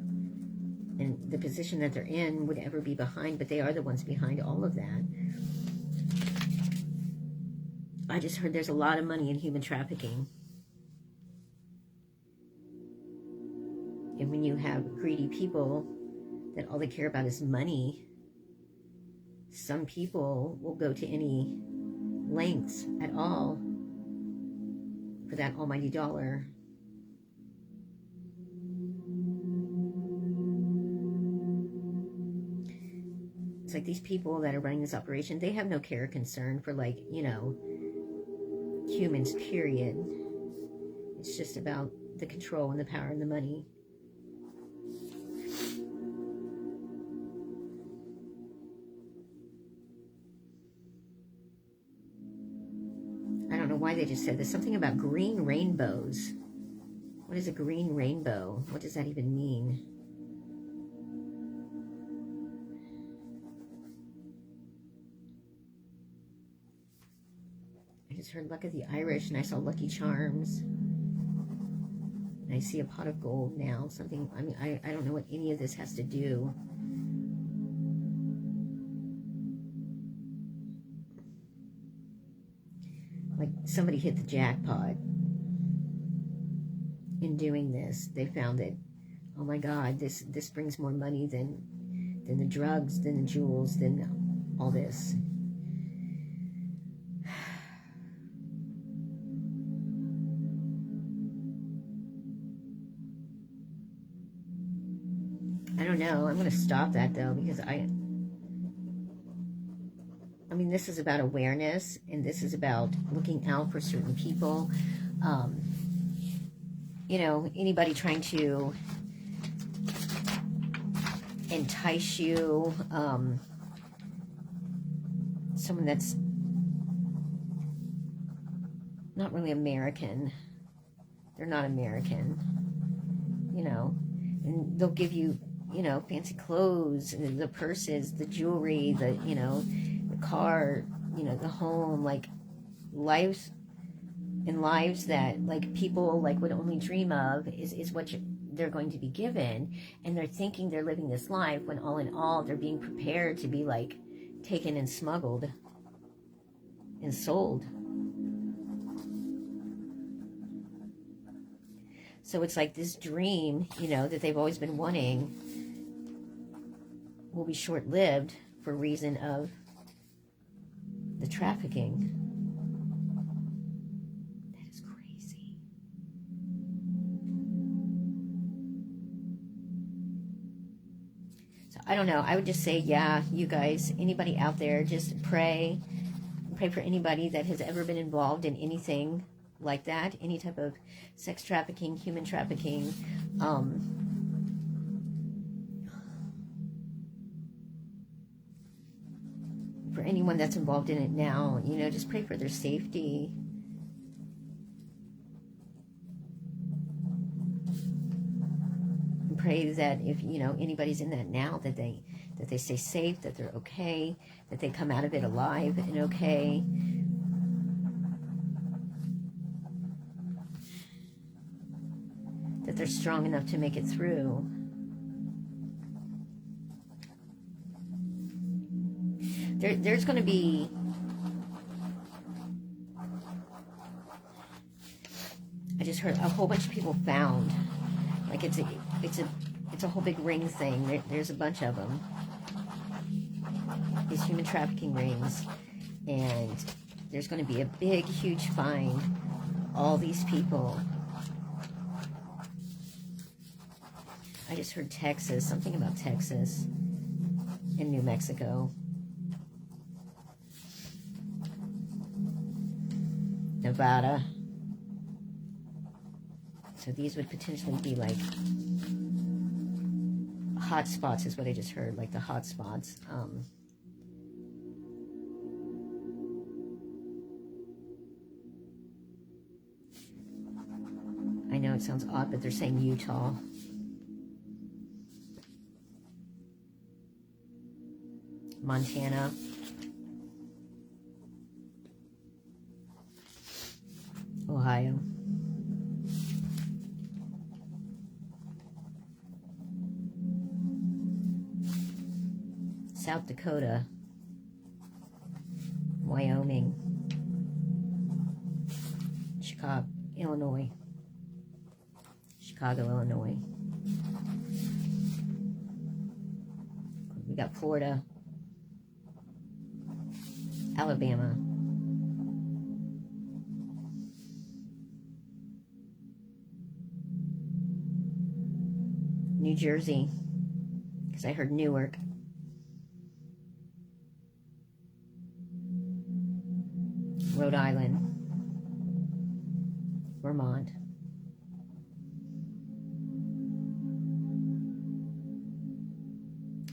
and the position that they're in would ever be behind, but they are the ones behind all of that. I just heard there's a lot of money in human trafficking. And when you have greedy people that all they care about is money, some people will go to any lengths at all for that almighty dollar. It's like these people that are running this operation, they have no care or concern for, like, you know, humans, period. It's just about the control and the power and the money. know why they just said this. Something about green rainbows. What is a green rainbow? What does that even mean? I just heard Luck of the Irish, and I saw Lucky Charms. And I see a pot of gold now. Something, I mean, I don't know what any of this has to do. Like somebody hit the jackpot in doing this. They found that, oh my God, this brings more money than the drugs, than the jewels, than all this. I don't know. I'm going to stop that though, because I mean, this is about awareness, and this is about looking out for certain people. You know, anybody trying to entice you, someone that's not really American. They're not American, you know, and they'll give you, you know, fancy clothes, and the purses, the jewelry, the, you know, the car, you know, the home, like lives that like people like would only dream of is what they're going to be given, and they're thinking they're living this life when all in all they're being prepared to be like taken and smuggled and sold. So it's like this dream, you know, that they've always been wanting will be short-lived for reason of the trafficking. That is crazy. So I don't know. I would just say, yeah, you guys, anybody out there, just pray. Pray for anybody that has ever been involved in anything like that, any type of sex trafficking, human trafficking, for anyone that's involved in it now, you know, just pray for their safety. And pray that if, you know, anybody's in that now, that they stay safe, that they're okay, that they come out of it alive and okay. That they're strong enough to make it through. There's going to be I just heard a whole bunch of people found, like it's a whole big ring thing. There's a bunch of them, these human trafficking rings, and there's going to be a big, huge find. All these people. I just heard Texas, something about Texas and New Mexico. Nevada. So these would potentially be like hot spots is what I just heard, like the hot spots. I know it sounds odd, but they're saying Utah. Montana. Ohio. South Dakota. Wyoming. Chicago, Illinois. Chicago, Illinois. We got Florida. Alabama. New Jersey, because I heard Newark. Rhode Island. Vermont.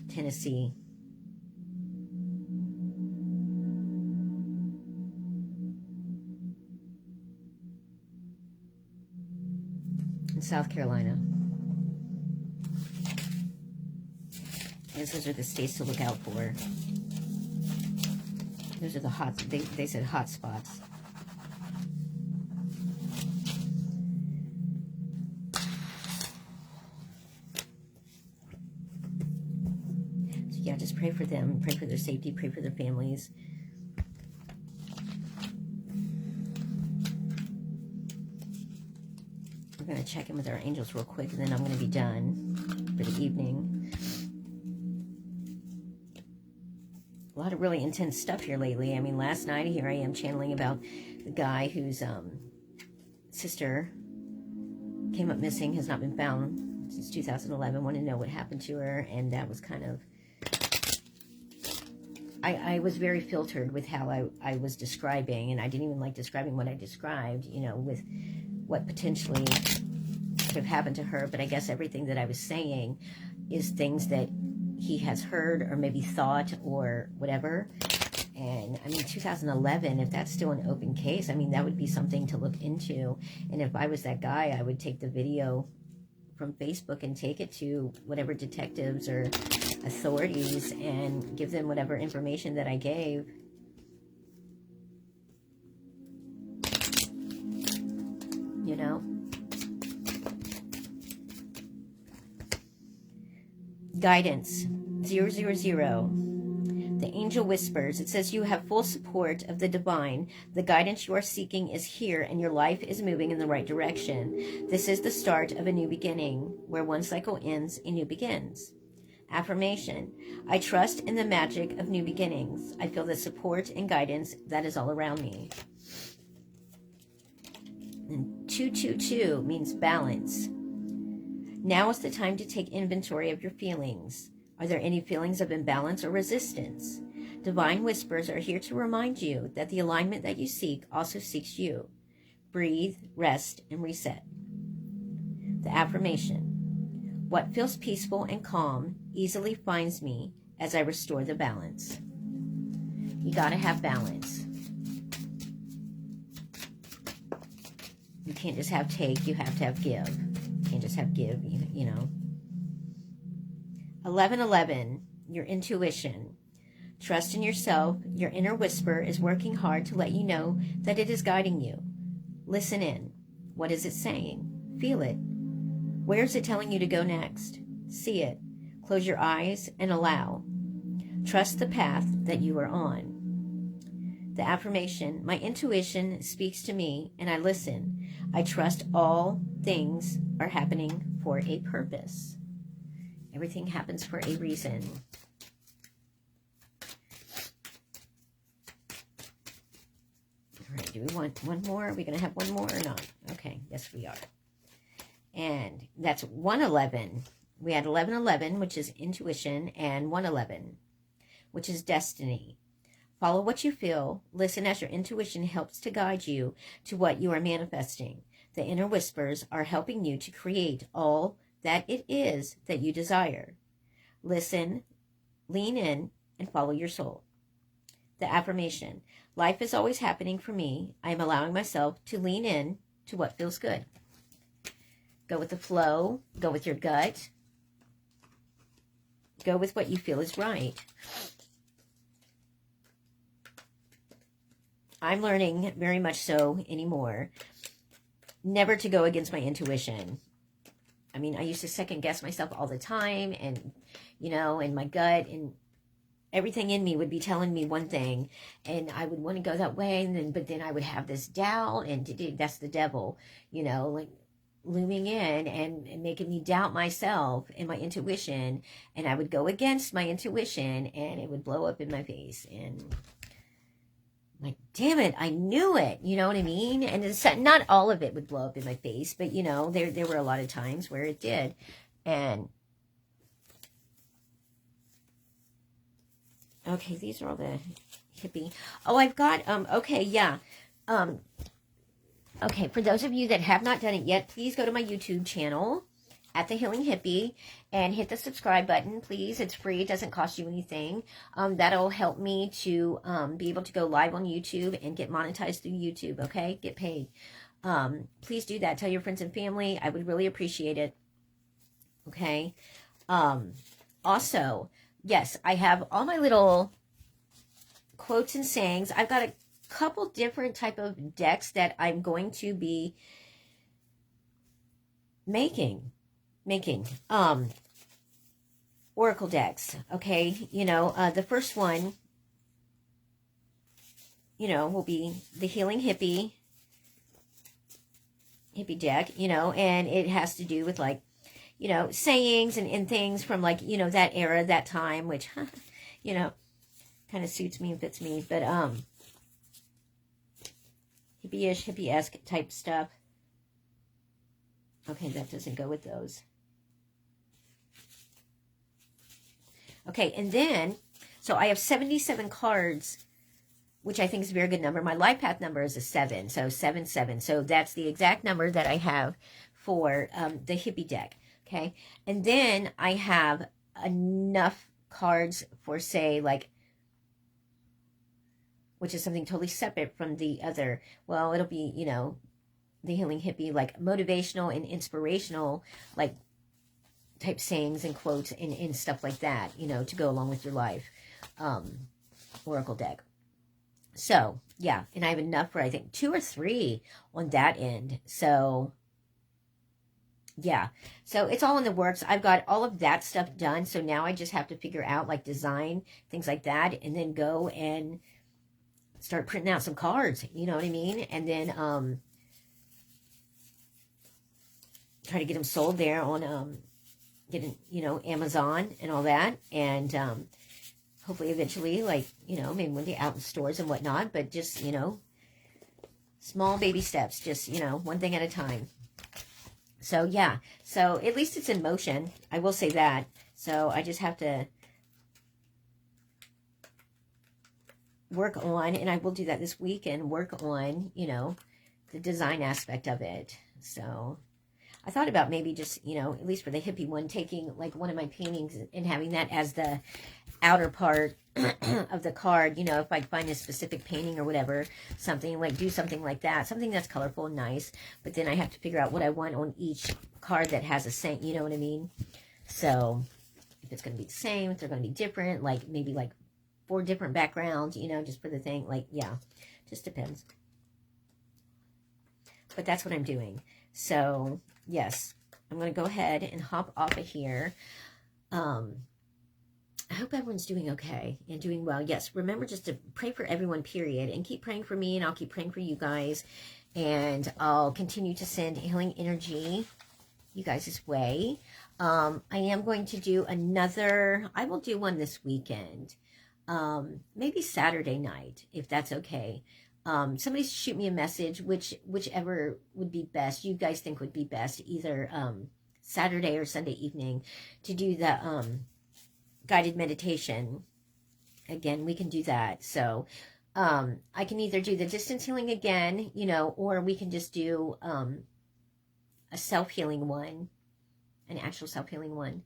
Tennessee. in South Carolina. Yes, those are the states to look out for. Those are the hot, they said hot spots. So yeah, just pray for them, pray for their safety, pray for their families. We're going to check in with our angels real quick, and then I'm going to be done for the evening. A lot of really intense stuff here lately. I mean, last night, here I am channeling about the guy whose sister came up missing, has not been found since 2011. Wanted to know what happened to her, and that was kind of... I was very filtered with how I was describing, and I didn't even like describing what I described, you know, with what potentially could have happened to her. But I guess everything that I was saying is things that he has heard or maybe thought or whatever. And I mean, 2011, if that's still an open case, I mean, that would be something to look into. And if I was that guy, I would take the video from Facebook and take it to whatever detectives or authorities and give them whatever information that I gave. You know? Guidance 000. The angel whispers. It says you have full support of the divine. The guidance you are seeking is here, and your life is moving in the right direction. This is the start of a new beginning. Where one cycle ends, a new begins. Affirmation. I trust in the magic of new beginnings. I feel the support and guidance that is all around me. And 222 means balance. Now is the time to take inventory of your feelings. Are there any feelings of imbalance or resistance? Divine whispers are here to remind you that the alignment that you seek also seeks you. Breathe, rest, and reset. The affirmation. What feels peaceful and calm easily finds me as I restore the balance. You got to have balance. You can't just have take, you have to have give. You can't just have give, you know. 1111, your intuition. Trust in yourself. Your inner whisper is working hard to let you know that it is guiding you. Listen in. What is it saying? Feel it. Where is it telling you to go next? See it. Close your eyes and allow. Trust the path that you are on. The affirmation, my intuition speaks to me and I listen. I trust all things are happening for a purpose. Everything happens for a reason. All right, do we want one more? Are we going to have one more or not? Okay, yes we are. And that's 111. We had 1111, which is intuition, and 111, which is destiny. Follow what you feel. Listen as your intuition helps to guide you to what you are manifesting. The inner whispers are helping you to create all that it is that you desire. Listen, lean in, and follow your soul. The affirmation. Life is always happening for me. I am allowing myself to lean in to what feels good. Go with the flow. Go with your gut. Go with what you feel is right. I'm learning very much so anymore never to go against my intuition. I mean, I used to second guess myself all the time, and, you know, and my gut and everything in me would be telling me one thing, and I would want to go that way, but then I would have this doubt, and that's the devil, you know, like looming in and making me doubt myself and my intuition, and I would go against my intuition, and it would blow up in my face, and like, damn it, I knew it, you know what I mean? And it's not all of it would blow up in my face, but, you know, there were a lot of times where it did. And, okay, these are all the hippie. Oh, I've got, okay, yeah. Okay, for those of you that have not done it yet, please go to my YouTube channel, at The Healing Hippie, and hit the subscribe button, please. It's free. It doesn't cost you anything. That'll help me to be able to go live on YouTube and get monetized through YouTube, okay? Get paid. Please do that. Tell your friends and family. I would really appreciate it. Okay. Also, yes, I have all my little quotes and sayings. I've got a couple different type of decks that I'm going to be making oracle decks. Okay, the first one, will be the Healing Hippie deck, and it has to do with like, sayings and things from like, that era, that time, which, kind of suits me and fits me, but hippie-ish, hippie-esque type stuff. Okay, that doesn't go with those. Okay, and then, so I have 77 cards, which I think is a very good number. My life path number is a 7, so 7. So that's the exact number that I have for the hippie deck, okay? And then I have enough cards for, say, like, which is something totally separate from the other. Well, it'll be, the Healing Hippie, like motivational and inspirational, like type sayings and quotes and stuff like that, to go along with your life oracle deck. So, yeah, and I have enough for, I think, 2 or 3 on that end. So, yeah. So, it's all in the works. I've got all of that stuff done. So, now I just have to figure out, like, design, things like that, and then go and start printing out some cards. You know what I mean? And then try to get them sold there on getting, Amazon and all that. And hopefully eventually, like, maybe one day out in stores and whatnot, but just, small baby steps, just, one thing at a time. So, yeah. So, at least it's in motion. I will say that. So, I just have to work on, and I will do that this week, and work on, the design aspect of it. So, I thought about maybe just, at least for the hippie one, taking, like, one of my paintings and having that as the outer part of the card, if I find a specific painting or whatever, something like, do something like that, something that's colorful and nice, but then I have to figure out what I want on each card that has a saying, you know what I mean? So, if it's going to be the same, if they're going to be different, like, maybe, like, 4 different backgrounds, just for the thing, like, yeah, just depends. But that's what I'm doing. So, yes, I'm going to go ahead and hop off of here. I hope everyone's doing okay and doing well. Yes, remember just to pray for everyone, period. And keep praying for me, and I'll keep praying for you guys. And I'll continue to send healing energy you guys' way. I am going to do I will do one this weekend. Maybe Saturday night, if that's okay. Somebody shoot me a message, whichever would be best, you guys think would be best, either Saturday or Sunday evening, to do the guided meditation. Again, we can do that. So I can either do the distance healing again, or we can just do a self-healing one, an actual self-healing one.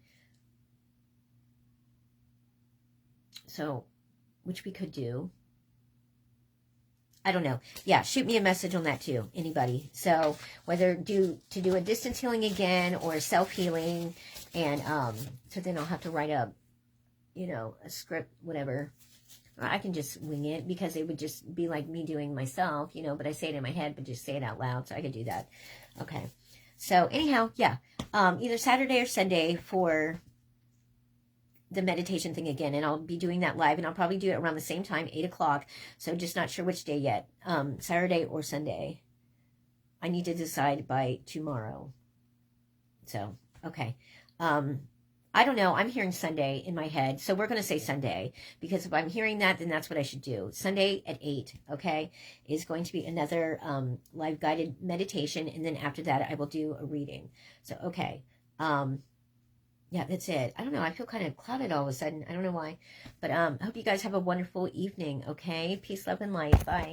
So, which we could do. I don't know. Yeah, shoot me a message on that too, anybody. So whether to do a distance healing again or self-healing, and so then I'll have to write up, a script, whatever. Or I can just wing it, because it would just be like me doing myself, but I say it in my head, but just say it out loud, so I could do that. Okay. So anyhow, yeah, either Saturday or Sunday for the meditation thing again, and I'll be doing that live, and I'll probably do it around the same time, 8 o'clock, so just not sure which day yet, Saturday or Sunday. I need to decide by tomorrow. So, okay. I don't know, I'm hearing Sunday in my head, so we're going to say Sunday, because if I'm hearing that, then that's what I should do. Sunday at 8, okay, is going to be another live guided meditation, and then after that, I will do a reading. So, okay. Yeah, that's it. I don't know. I feel kind of clouded all of a sudden. I don't know why. But I hope you guys have a wonderful evening, okay? Peace, love, and light. Bye.